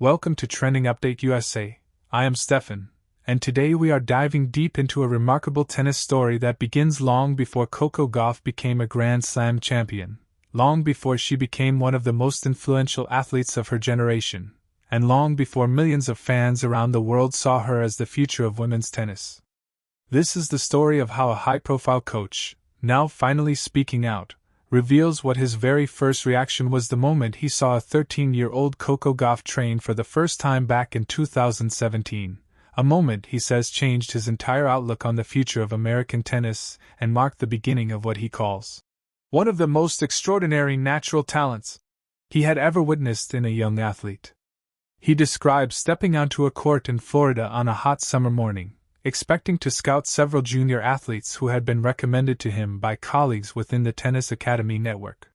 Welcome to Trending Update USA. I am Steffan, and today we are diving deep into a remarkable tennis story that begins long before Coco Gauff became a Grand Slam champion, long before she became one of the most influential athletes of her generation, and long before millions of fans around the world saw her as the future of women's tennis. This is the story of how a high-profile coach, now finally speaking out, reveals what his very first reaction was the moment he saw a 13-year-old Coco Gauff train for the first time back in 2017, a moment he says changed his entire outlook on the future of American tennis and marked the beginning of what he calls one of the most extraordinary natural talents he had ever witnessed in a young athlete. He describes stepping onto a court in Florida on a hot summer morning, expecting to scout several junior athletes who had been recommended to him by colleagues within the Tennis Academy network.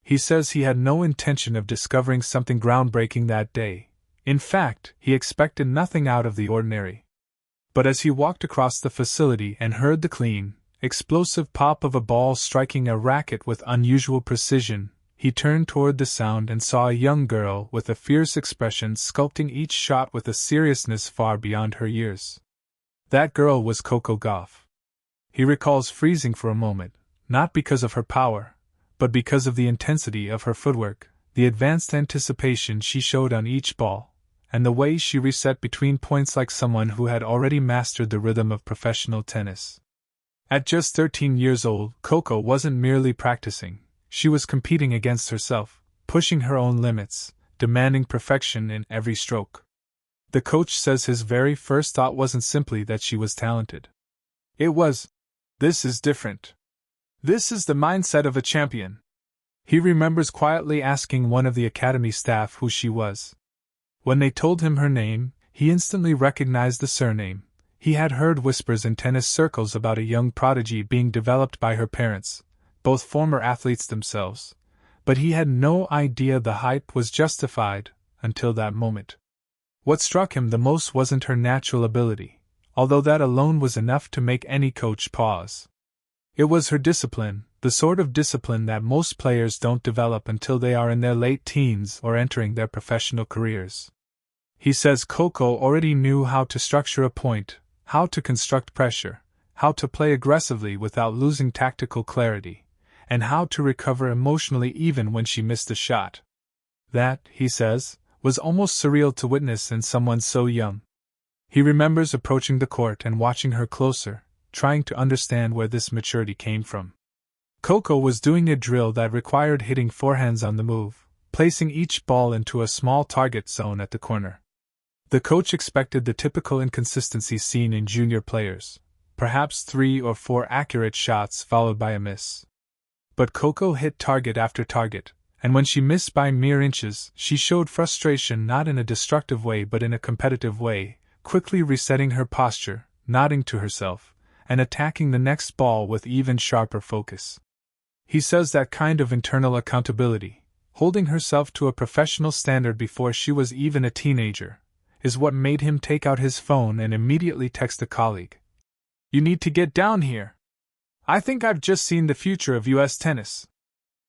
He says he had no intention of discovering something groundbreaking that day. In fact, he expected nothing out of the ordinary. But as he walked across the facility and heard the clean, explosive pop of a ball striking a racket with unusual precision, he turned toward the sound and saw a young girl with a fierce expression sculpting each shot with a seriousness far beyond her years. That girl was Coco Gauff. He recalls freezing for a moment, not because of her power, but because of the intensity of her footwork, the advanced anticipation she showed on each ball, and the way she reset between points like someone who had already mastered the rhythm of professional tennis. At just 13 years old, Coco wasn't merely practicing, she was competing against herself, pushing her own limits, demanding perfection in every stroke. The coach says his very first thought wasn't simply that she was talented. It was, "This is different. This is the mindset of a champion." He remembers quietly asking one of the academy staff who she was. When they told him her name, he instantly recognized the surname. He had heard whispers in tennis circles about a young prodigy being developed by her parents, both former athletes themselves, but he had no idea the hype was justified until that moment. What struck him the most wasn't her natural ability, although that alone was enough to make any coach pause. It was her discipline, the sort of discipline that most players don't develop until they are in their late teens or entering their professional careers. He says Coco already knew how to structure a point, how to construct pressure, how to play aggressively without losing tactical clarity, and how to recover emotionally even when she missed a shot. That, he says, was almost surreal to witness in someone so young. He remembers approaching the court and watching her closer, trying to understand where this maturity came from. Coco was doing a drill that required hitting forehands on the move, placing each ball into a small target zone at the corner. The coach expected the typical inconsistency seen in junior players, perhaps 3 or 4 accurate shots followed by a miss. But Coco hit target after target, and when she missed by mere inches, she showed frustration not in a destructive way but in a competitive way, quickly resetting her posture, nodding to herself, and attacking the next ball with even sharper focus. He says that kind of internal accountability, holding herself to a professional standard before she was even a teenager, is what made him take out his phone and immediately text a colleague. "You need to get down here. I think I've just seen the future of US tennis."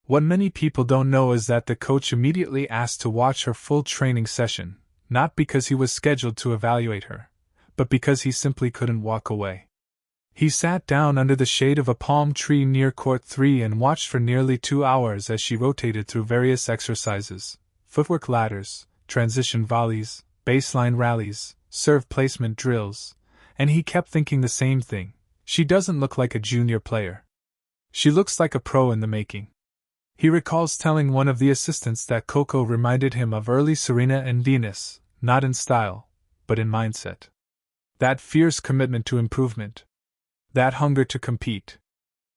What many people don't know is that the coach immediately asked to watch her full training session, not because he was scheduled to evaluate her, but because he simply couldn't walk away. He sat down under the shade of a palm tree near Court 3 and watched for nearly 2 hours as she rotated through various exercises, footwork ladders, transition volleys, baseline rallies, serve placement drills, and he kept thinking the same thing: she doesn't look like a junior player. She looks like a pro in the making. He recalls telling one of the assistants that Coco reminded him of early Serena and Venus, not in style, but in mindset. That fierce commitment to improvement. That hunger to compete.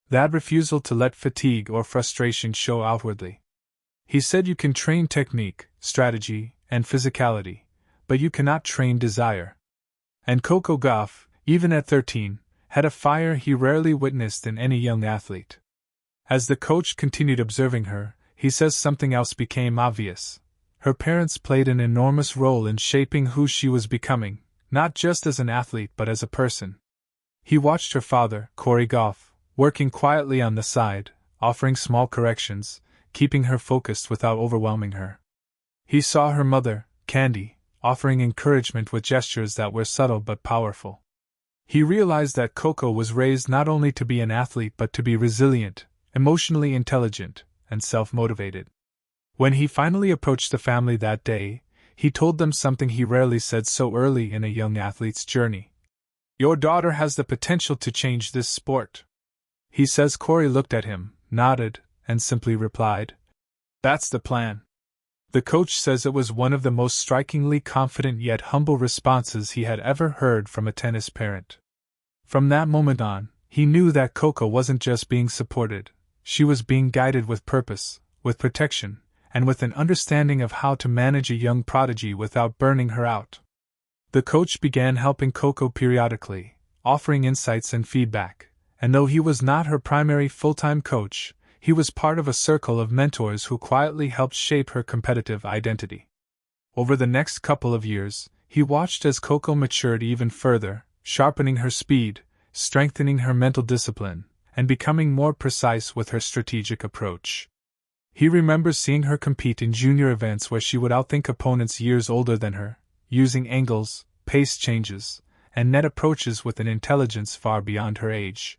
That refusal to let fatigue or frustration show outwardly. He said you can train technique, strategy, and physicality, but you cannot train desire. And Coco Gauff, even at 13, had a fire he rarely witnessed in any young athlete. As the coach continued observing her, he says something else became obvious. Her parents played an enormous role in shaping who she was becoming, not just as an athlete but as a person. He watched her father, Coco Gauff, working quietly on the side, offering small corrections, keeping her focused without overwhelming her. He saw her mother, candy, offering encouragement with gestures that were subtle but powerful. He realized that Coco was raised not only to be an athlete but to be resilient, emotionally intelligent, and self-motivated. When he finally approached the family that day, he told them something he rarely said so early in a young athlete's journey. "Your daughter has the potential to change this sport." He says Corey looked at him, nodded, and simply replied, "That's the plan." The coach says it was one of the most strikingly confident yet humble responses he had ever heard from a tennis parent. From that moment on, he knew that Coco wasn't just being supported, she was being guided with purpose, with protection, and with an understanding of how to manage a young prodigy without burning her out. The coach began helping Coco periodically, offering insights and feedback, and though he was not her primary full-time coach, he was part of a circle of mentors who quietly helped shape her competitive identity. Over the next couple of years, he watched as Coco matured even further, sharpening her speed, strengthening her mental discipline, and becoming more precise with her strategic approach. He remembers seeing her compete in junior events where she would outthink opponents years older than her, using angles, pace changes, and net approaches with an intelligence far beyond her age.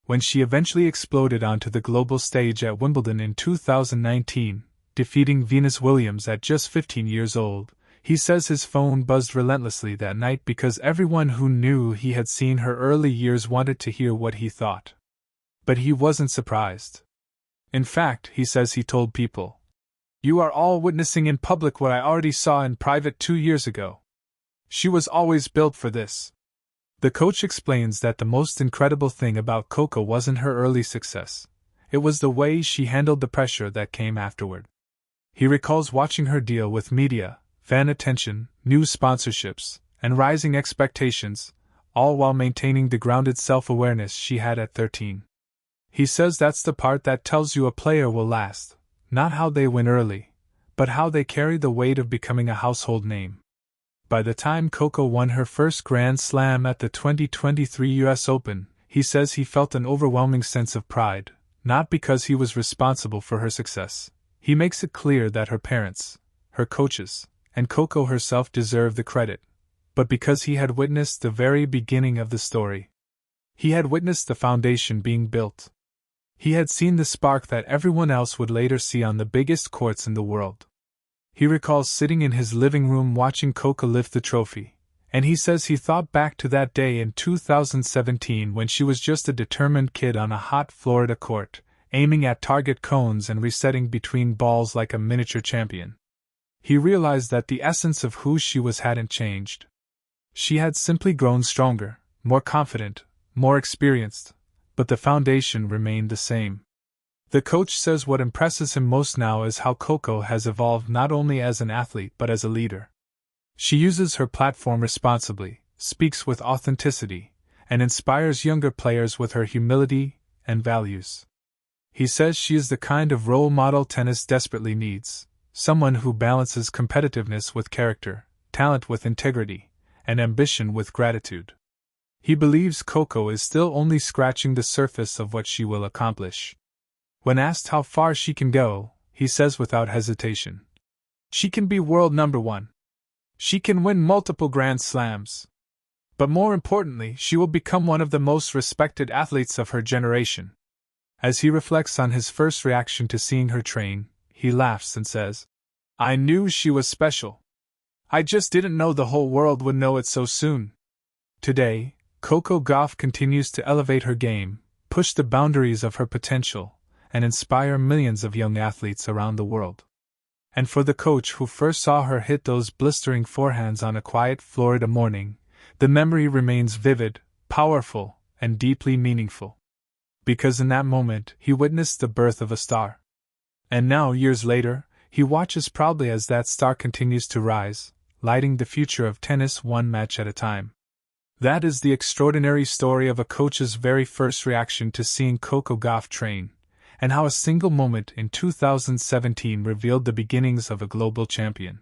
When she eventually exploded onto the global stage at Wimbledon in 2019, defeating Venus Williams at just 15 years old, he says his phone buzzed relentlessly that night because everyone who knew he had seen her early years wanted to hear what he thought. But he wasn't surprised. In fact, he says he told people, "You are all witnessing in public what I already saw in private 2 years ago. She was always built for this." The coach explains that the most incredible thing about Coco wasn't her early success. It was the way she handled the pressure that came afterward. He recalls watching her deal with media, fan attention, new sponsorships, and rising expectations, all while maintaining the grounded self-awareness she had at 13. He says that's the part that tells you a player will last, not how they win early, but how they carry the weight of becoming a household name. By the time Coco won her first Grand Slam at the 2023 US Open, he says he felt an overwhelming sense of pride, not because he was responsible for her success. He makes it clear that her parents, her coaches, and Coco herself deserve the credit, but because he had witnessed the very beginning of the story. He had witnessed the foundation being built. He had seen the spark that everyone else would later see on the biggest courts in the world. He recalls sitting in his living room watching Coco lift the trophy, and he says he thought back to that day in 2017 when she was just a determined kid on a hot Florida court, aiming at target cones and resetting between balls like a miniature champion. He realized that the essence of who she was hadn't changed. She had simply grown stronger, more confident, more experienced, but the foundation remained the same. The coach says what impresses him most now is how Coco has evolved not only as an athlete but as a leader. She uses her platform responsibly, speaks with authenticity, and inspires younger players with her humility and values. He says she is the kind of role model tennis desperately needs, someone who balances competitiveness with character, talent with integrity, and ambition with gratitude. He believes Coco is still only scratching the surface of what she will accomplish. When asked how far she can go, he says without hesitation, "She can be world number one. She can win multiple Grand Slams. But more importantly, she will become one of the most respected athletes of her generation." As he reflects on his first reaction to seeing her train, he laughs and says, "I knew she was special. I just didn't know the whole world would know it so soon." Today, Coco Gauff continues to elevate her game, push the boundaries of her potential, and inspire millions of young athletes around the world. And for the coach who first saw her hit those blistering forehands on a quiet Florida morning, the memory remains vivid, powerful, and deeply meaningful. Because in that moment, he witnessed the birth of a star. And now, years later, he watches proudly as that star continues to rise, lighting the future of tennis one match at a time. That is the extraordinary story of a coach's very first reaction to seeing Coco Gauff train, and how a single moment in 2017 revealed the beginnings of a global champion.